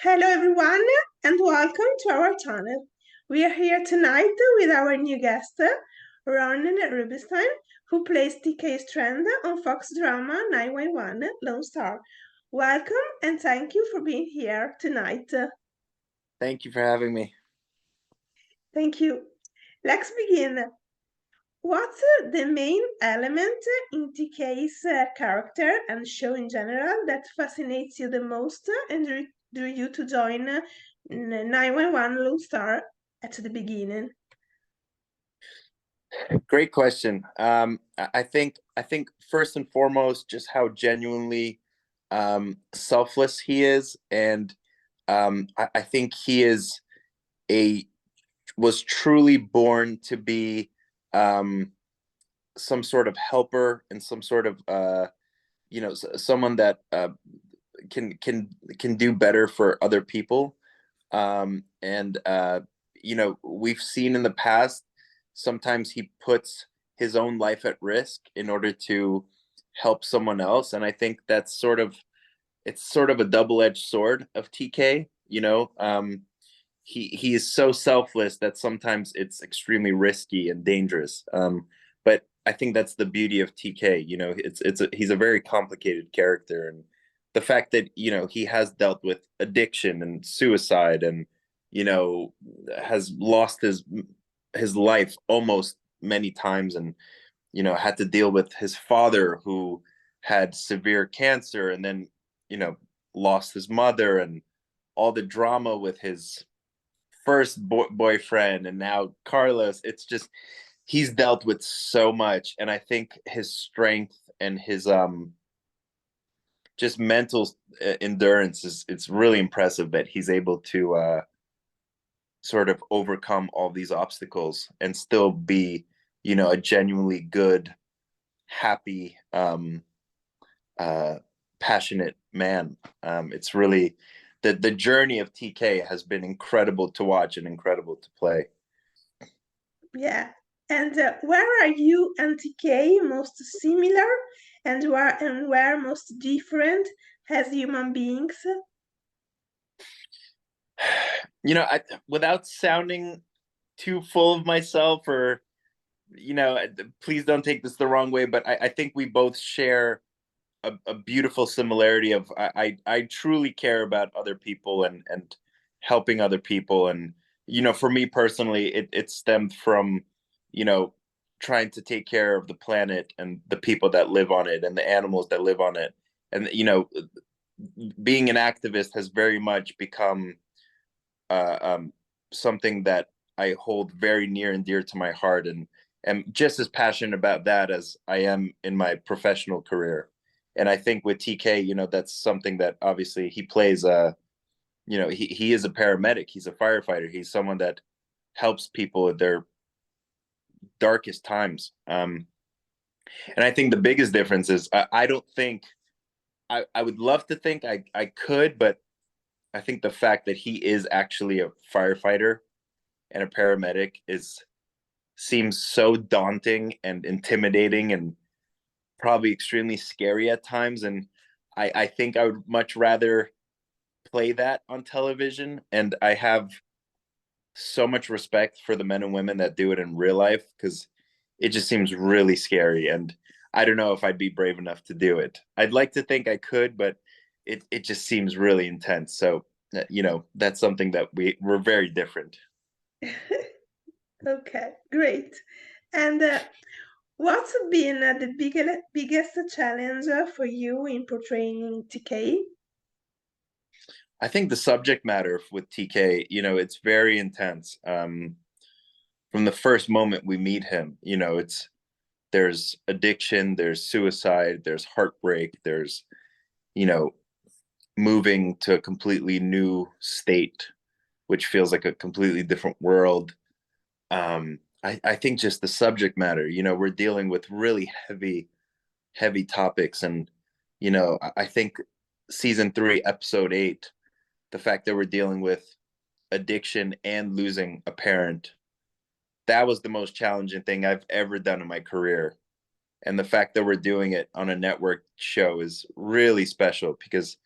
Hello everyone and welcome to our channel. We are here tonight with our new guest, Ronen Rubinstein, who plays TK Strand on Fox drama 911 Lone Star. Welcome and thank you for being here tonight. Thank you for having me. Thank you. Let's begin. What's the main element in TK's character and show in general that fascinates you the most and drew you to join 911 Lone Star at the beginning? Great question. I think first and foremost, just how genuinely selfless he is, and I think he is a was truly born to be um, some sort of helper and some sort of someone that can do better for other people. And we've seen in the past sometimes he puts his own life at risk in order to help someone else, and I think it's sort of a double-edged sword of TK. He is so selfless that sometimes it's extremely risky and dangerous. But I think that's the beauty of TK. He's a very complicated character, and the fact that he has dealt with addiction and suicide, and has lost his life almost many times, and had to deal with his father who had severe cancer, and then lost his mother, and all the drama with his first boyfriend, and now Carlos. It's just he's dealt with so much, and I think his strength and his just mental endurance is it's really impressive that he's able to sort of overcome all these obstacles and still be a genuinely good, happy, passionate man. It's really the journey of TK has been incredible to watch and incredible to play. Yeah. And where are you and TK most similar and where most different as human beings? Without sounding too full of myself, or please don't take this the wrong way, but I think we both share a beautiful similarity of I truly care about other people and helping other people. And for me personally, it stemmed from you know trying to take care of the planet and the people that live on it and the animals that live on it. And being an activist has very much become something that I hold very near and dear to my heart, and am just as passionate about that as I am in my professional career. And I think with TK, that's something that obviously he plays. He is a paramedic. He's a firefighter. He's someone that helps people at their darkest times. And I think the biggest difference is I don't think I would love to think I could, but I think the fact that he is actually a firefighter and a paramedic is seems so daunting and intimidating and probably extremely scary at times. And I think I would much rather play that on television. And I have so much respect for the men and women that do it in real life, because it just seems really scary. And I don't know if I'd be brave enough to do it. I'd like to think I could, but it just seems really intense. So, that's something that we're very different. Okay, great. And what's been the biggest challenge for you in portraying TK? I think the subject matter with TK, it's very intense. From the first moment we meet him, there's addiction, there's suicide, there's heartbreak, there's, you know, moving to a completely new state, which feels like a completely different world. I think just the subject matter, we're dealing with really heavy topics. And, I think season 3, episode 8, the fact that we're dealing with addiction and losing a parent, that was the most challenging thing I've ever done in my career. And the fact that we're doing it on a network show is really special, because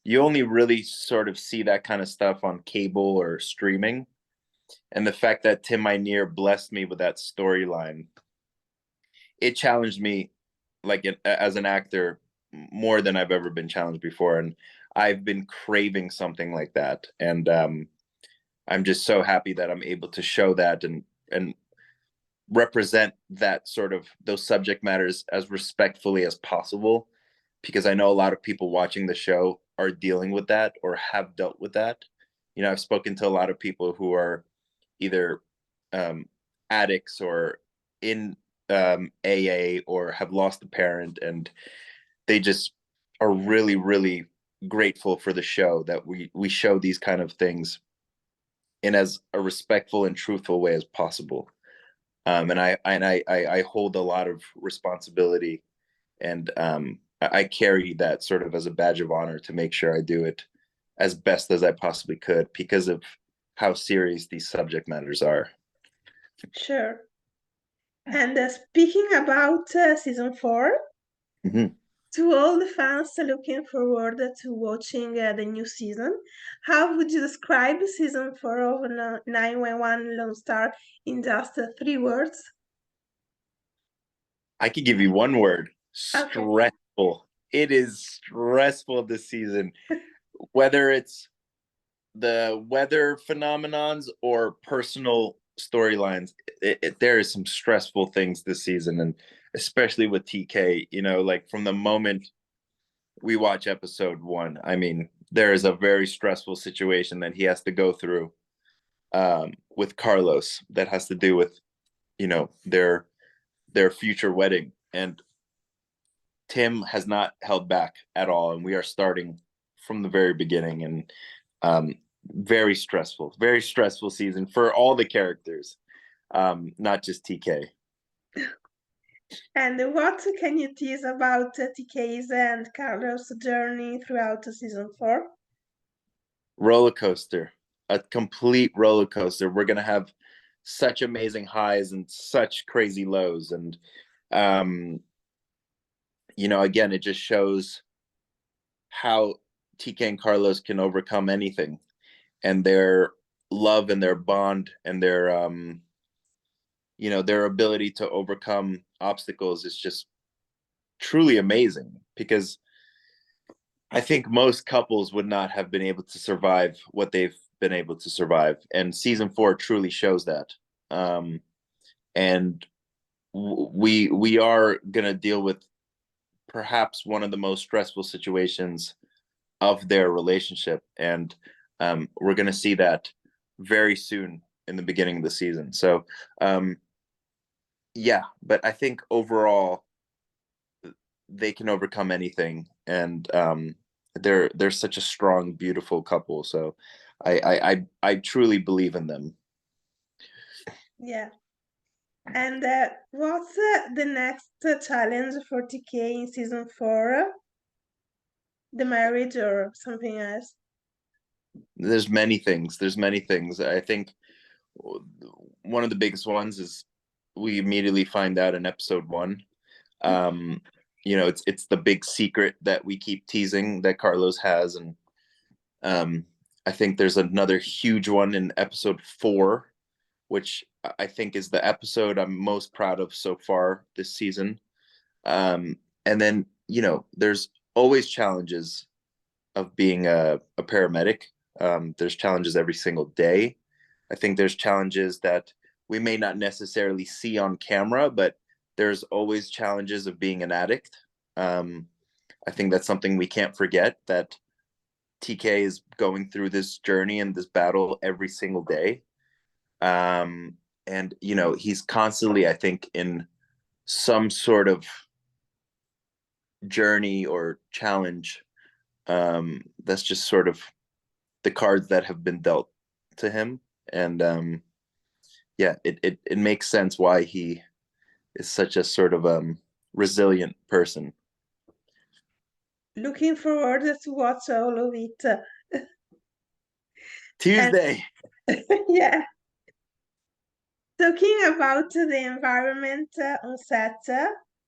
you only really sort of see that kind of stuff on cable or streaming. And the fact that Tim Minear blessed me with that storyline, it challenged me like as an actor more than I've ever been challenged before. And I've been craving something like that. And I'm just so happy that I'm able to show that and represent that sort of those subject matters as respectfully as possible, because I know a lot of people watching the show are dealing with that or have dealt with that. You know, I've spoken to a lot of people who are either um, addicts or in AA or have lost a parent, and they just are really, really grateful for the show that we show these kind of things in as a respectful and truthful way as possible. And I hold a lot of responsibility, and I carry that sort of as a badge of honor to make sure I do it as best as I possibly could because of how serious these subject matters are. Sure. And speaking about season 4, Mm-hmm. to all the fans looking forward to watching the new season, how would you describe season 4 of 911 Lone Star in just 3 words? I could give you one word: Okay. stressful. It is stressful this season, whether it's the weather phenomenons or personal storylines. There is some stressful things this season, and especially with TK, you know, like from the moment we watch episode 1, I mean, there is a very stressful situation that he has to go through with Carlos that has to do with, you know, their future wedding. And Tim has not held back at all, and we are starting from the very beginning. And very stressful season for all the characters, not just TK. And what can you tease about TK's and Carlos' journey throughout season 4? Roller coaster, a complete roller coaster. We're gonna have such amazing highs and such crazy lows, and um, you know, again, it just shows how TK and Carlos can overcome anything, and their love and their bond and their you know, their ability to overcome obstacles is just truly amazing, because I think most couples would not have been able to survive what they've been able to survive, and season 4 truly shows that. And we are gonna deal with perhaps one of the most stressful situations of their relationship, and we're gonna see that very soon in the beginning of the season. So yeah, but I think overall they can overcome anything, and they're such a strong, beautiful couple. So I truly believe in them. Yeah. And what's the next challenge for TK in season 4? The marriage or something else? There's many things. There's many things. I think one of the biggest ones is we immediately find out in episode 1. Um, you know, it's the big secret that we keep teasing that Carlos has, and I think there's another huge one in episode 4, which I think is the episode I'm most proud of so far this season. And then, you know, there's always challenges of being a paramedic. There's challenges every single day. I think there's challenges that we may not necessarily see on camera, but there's always challenges of being an addict. I think that's something we can't forget, that TK is going through this journey and this battle every single day. And, you know, he's constantly, I think, in some sort of journey or challenge. That's just sort of the cards that have been dealt to him. And yeah, it makes sense why he is such a sort of resilient person. Looking forward to watch all of it. And Tuesday. yeah, talking about the environment on set,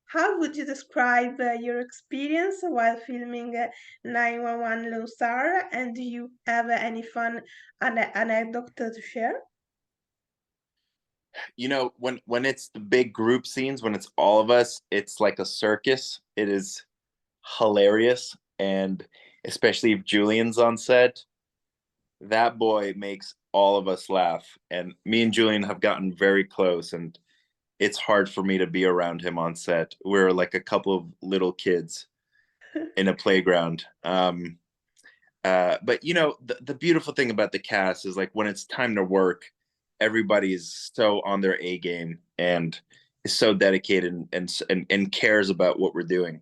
How would you describe your experience while filming 911 Lone Star? And do you have any fun anecdote to share? You know, when it's the big group scenes, when it's all of us, it's like a circus. It is hilarious, and especially if Julian's on set, that boy makes all of us laugh. And me and Julian have gotten very close, and it's hard for me to be around him on set. We're like a couple of little kids in a playground. But you know, the beautiful thing about the cast is like when it's time to work, everybody is so on their A game and is so dedicated and cares about what we're doing.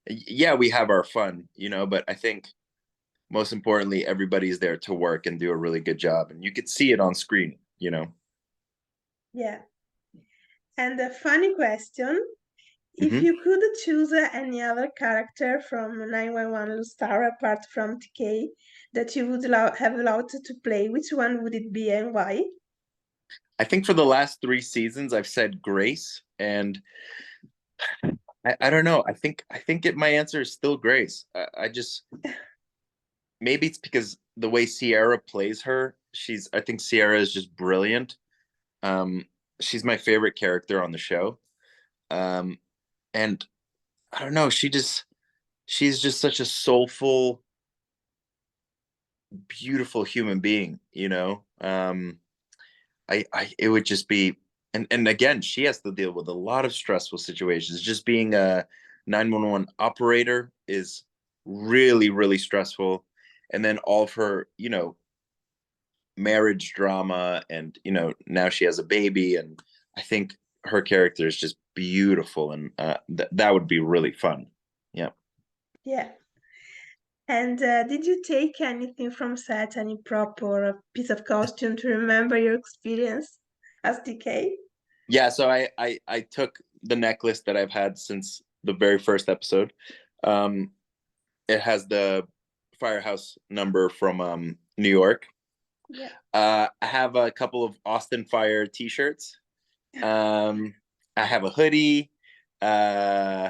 Yeah, we have our fun, you know, but I think most importantly, everybody's there to work and do a really good job, and you could see it on screen, you know. Yeah. And a funny question. If Hmm. you could choose any other character from 911 Star apart from TK that you would have loved to play, which one would it be and why? I think for the last 3 seasons, I've said Grace, and I don't know. My answer is still Grace. I just maybe it's because the way Sierra plays her, I think Sierra is just brilliant. Um, she's my favorite character on the show. Um, and I don't know, she's just such a soulful, beautiful human being, you know. I it would just be, and again, she has to deal with a lot of stressful situations. Just being a 911 operator is really, really stressful. And then all of her, you know, marriage drama, and you know, now she has a baby, and I think her character is just beautiful, and that would be really fun. Yeah. Yeah. And did you take anything from set, any prop or a piece of costume to remember your experience as DK? Yeah, so I took the necklace that I've had since the very first episode. um it has the firehouse number from New York. Yeah. I have a couple of Austin Fire t-shirts. um I have a hoodie. uh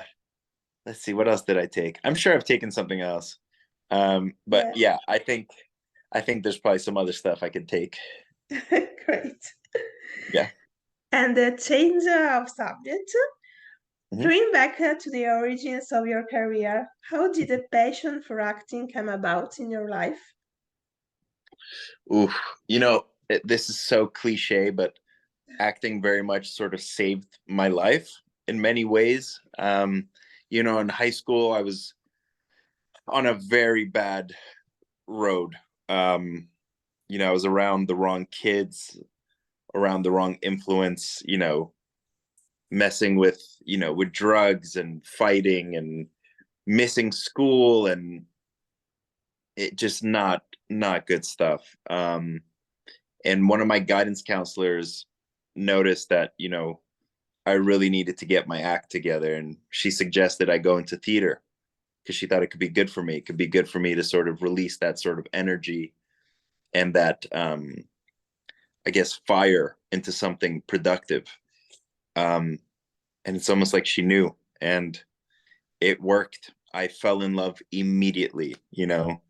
let's see, what else did I take? I'm sure I've taken something else. But Yeah. yeah, I think there's probably some other stuff I could take. Great. Yeah. And the change of subject. Mhm. Going back to the origins of your career, how did the passion for acting come about in your life? Ooh, you know, this is so cliche, but acting very much sort of saved my life in many ways. You know, in high school, I was on a very bad road. Um, you know, I was around the wrong kids, around the wrong influence, you know, messing with, you know, with drugs and fighting and missing school, and it just not good stuff. And one of my guidance counselors noticed that, you know, I really needed to get my act together. And she suggested I go into theater because she thought it could be good for me. It could be good for me to sort of release that sort of energy and that, I guess, fire into something productive. Um, and it's almost like she knew, and it worked. I fell in love immediately, you know,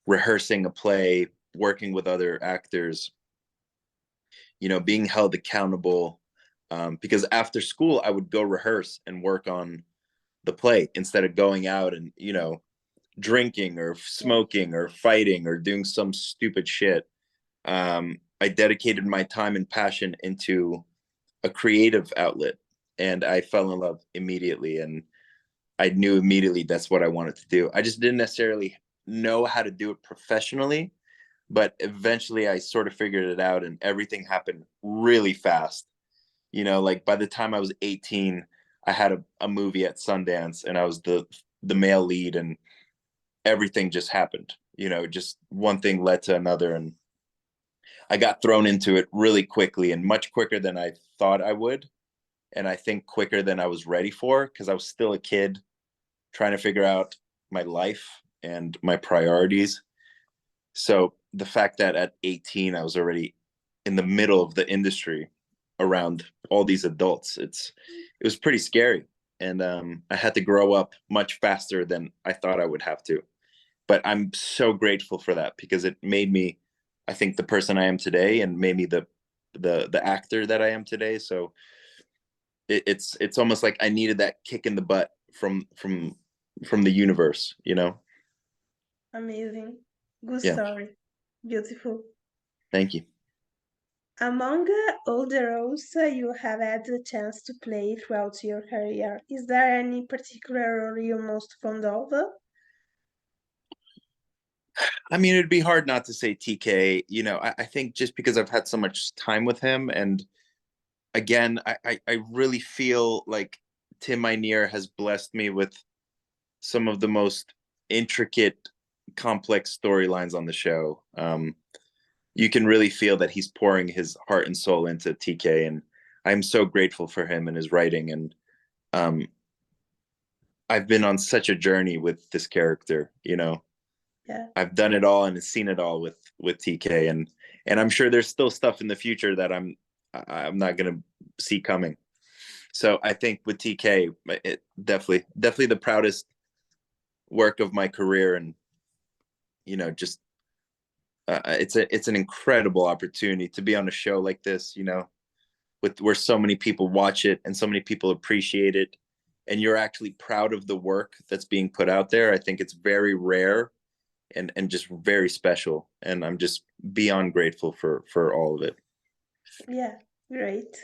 rehearsing a play, working with other actors, you know, being held accountable. Because after school, I would go rehearse and work on the play instead of going out and, you know, drinking or Yeah. smoking or fighting or doing some stupid shit. I dedicated my time and passion into a creative outlet, and I fell in love immediately. And I knew immediately that's what I wanted to do. I just didn't necessarily know how to do it professionally, but eventually I sort of figured it out, and everything happened really fast. You know, like by the time I was 18, I had a movie at Sundance, and I was the male lead, and everything just happened. You know, just one thing led to another, and I got thrown into it really quickly, and much quicker than I thought I would, and I think quicker than I was ready for, because I was still a kid trying to figure out my life and my priorities. So the fact that at 18 I was already in the middle of the industry around all these adults, it was pretty scary. and I had to grow up much faster than I thought I would have to. But I'm so grateful for that because it made me, I think, the person I am today, and made me the actor that I am today. So it's almost like I needed that kick in the butt from the universe, you know? Amazing. Good Yeah. story. Beautiful. Thank you. Among all the roles you have had the chance to play throughout your career, is there any particular role you're most fond of? I mean, it'd be hard not to say TK. You know, I think just because I've had so much time with him, and again, I really feel like Tim Minear has blessed me with some of the most intricate, complex storylines on the show. You can really feel that he's pouring his heart and soul into TK, and I'm so grateful for him and his writing. And um, I've been on such a journey with this character. You know, Yeah, I've done it all and seen it all with TK, and I'm sure there's still stuff in the future that I'm not gonna see coming. So I think with TK, it definitely the proudest work of my career, and you know, just it's an incredible opportunity to be on a show like this. You know, with where so many people watch it and so many people appreciate it, and you're actually proud of the work that's being put out there. I think it's very rare and just very special, and I'm just beyond grateful for all of it. yeah, great.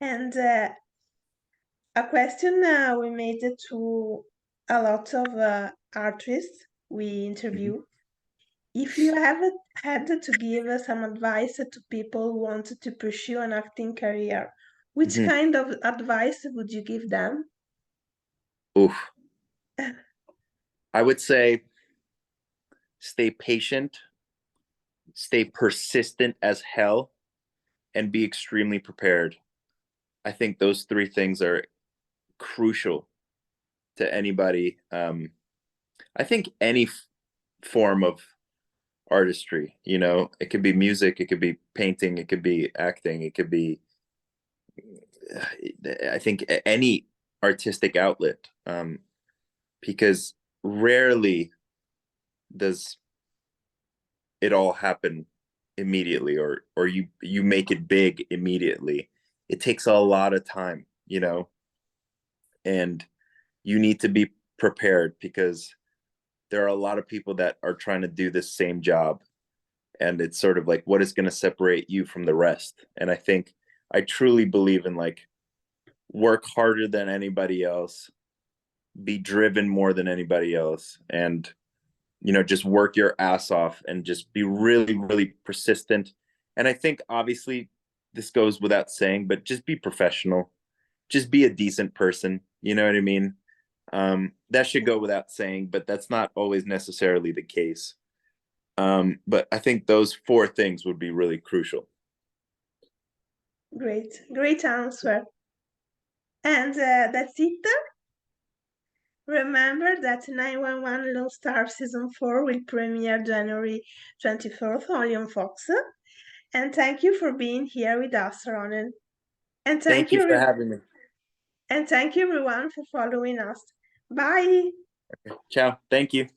And a question we made to a lot of artists we Mhm. interview. If you have had to give some advice to people who want to pursue an acting career, which Mhm. kind of advice would you give them? Oof. I would say stay patient, stay persistent as hell, and be extremely prepared. I think those three things are crucial to anybody. I think any form of artistry, you know, it could be music, it could be painting, it could be acting, it could be, I think, any artistic outlet, because rarely does it all happen immediately, or you make it big immediately. It takes a lot of time, you know, and you need to be prepared because there are a lot of people that are trying to do this same job, and it's sort of like what is going to separate you from the rest. And I think I truly believe in like work harder than anybody else, be driven more than anybody else, and you know, just work your ass off and just be really persistent. And I think obviously this goes without saying, but just be professional, just be a decent person, you know what I mean? That should go without saying, but that's not always necessarily the case. But I think those four things would be really crucial. Great, great answer. And that's it. Remember that 911 Lone Star Season 4 will premiere January 24th only on Fox. And thank you for being here with us, Ronen. And Thank you for having me. and thank you everyone for following us. Bye. Ciao. Thank you.